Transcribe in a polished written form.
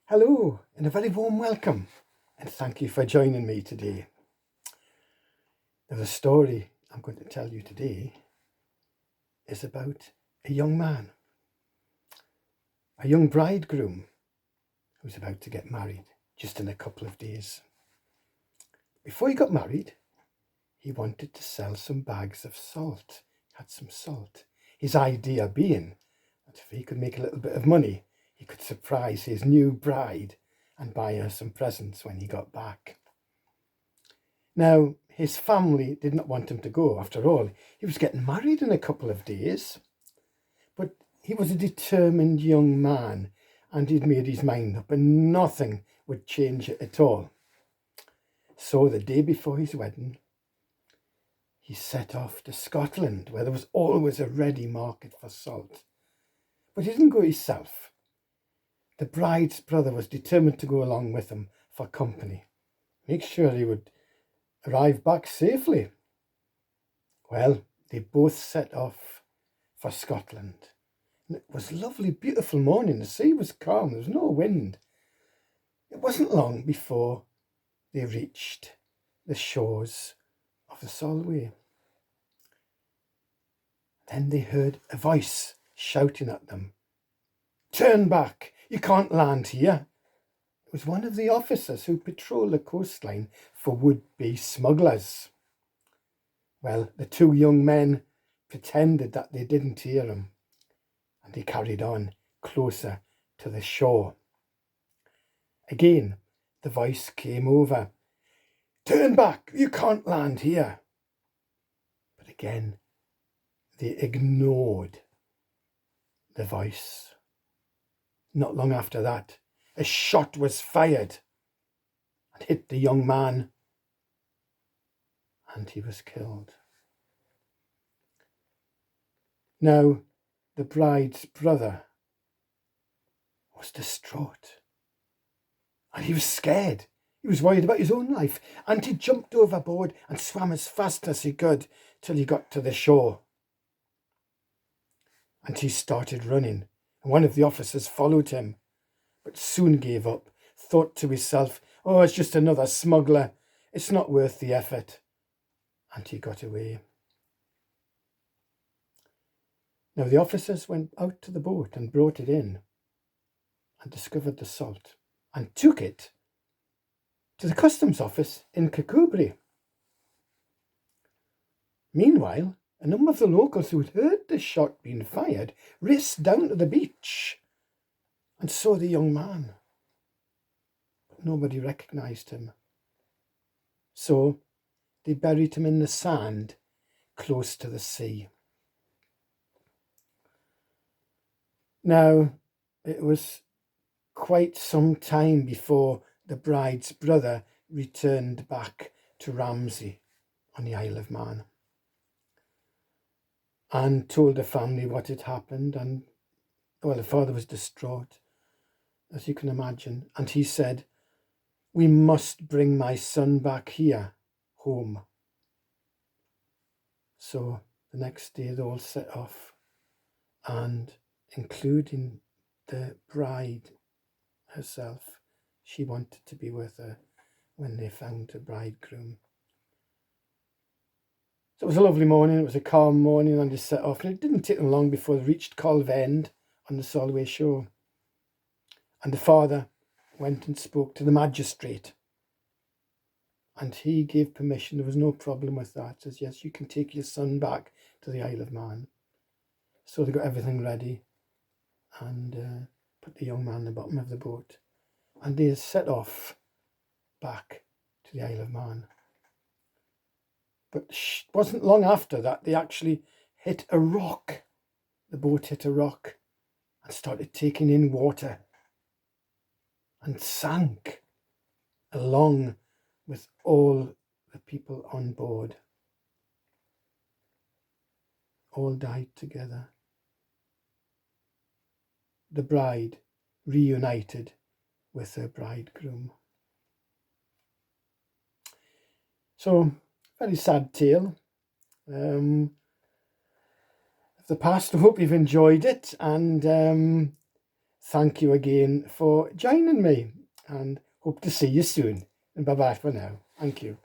Hello and a very warm welcome, and thank you for joining me today. Now, the story I'm going to tell you today is about a young man, a young bridegroom who's about to get married just in a couple of days. Before he got married, he wanted to sell some bags of salt. He had some salt. His idea being that if he could make a little bit of money, he could surprise his new bride and buy her some presents when he got back. Now, his family did not want him to go. After all, he was getting married in a couple of days. But he was a determined young man, and he'd made his mind up, and nothing would change it at all. So the day before his wedding, he set off to Scotland, where there was always a ready market for salt. But he didn't go himself. The bride's brother was determined to go along with him for company, make sure he would arrive back safely. Well, they both set off for Scotland. And it was a lovely, beautiful morning. The sea was calm, there was no wind. It wasn't long before they reached the shores of the Solway. Then they heard a voice shouting at them, "Turn back! You can't land here." It was one of the officers who patrol the coastline for would-be smugglers. Well, the two young men pretended that they didn't hear him, and they carried on closer to the shore. Again, the voice came over, "Turn back! You can't land here." But again, they ignored the voice. Not long after that, a shot was fired and hit the young man, and he was killed. Now, the bride's brother was distraught, and he was scared. He was worried about his own life, and he jumped overboard and swam as fast as he could till he got to the shore. And he started running, and one of the officers followed him, but soon gave up, thought to himself, "Oh, it's just another smuggler. It's not worth the effort." And he got away. Now the officers went out to the boat and brought it in and discovered the salt and took it to the customs office in Kirkcudbright. Meanwhile, a number of the locals who had heard the shot being fired raced down to the beach and saw the young man. But nobody recognised him. So they buried him in the sand close to the sea. Now, it was quite some time before the bride's brother returned back to Ramsey on the Isle of Man and told the family what had happened. And, well, the father was distraught, as you can imagine. And he said, "We must bring my son back here, home." So the next day they all set off, and including the bride herself, she wanted to be with her when they found the bridegroom. So it was a lovely morning, it was a calm morning, and they set off, and it didn't take them long before they reached Colve End on the Solway shore. And the father went and spoke to the magistrate, and he gave permission. There was no problem with that. Says, "Yes, you can take your son back to the Isle of Man." So they got everything ready and put the young man in the bottom of the boat, and they set off back to the Isle of Man. But it wasn't long after that they actually hit a rock. The boat hit a rock and started taking in water and sank along with all the people on board. All died together. The bride reunited with her bridegroom. So, very sad tale of the past. I hope you've enjoyed it, and thank you again for joining me, and hope to see you soon. And bye-bye for now. Thank you.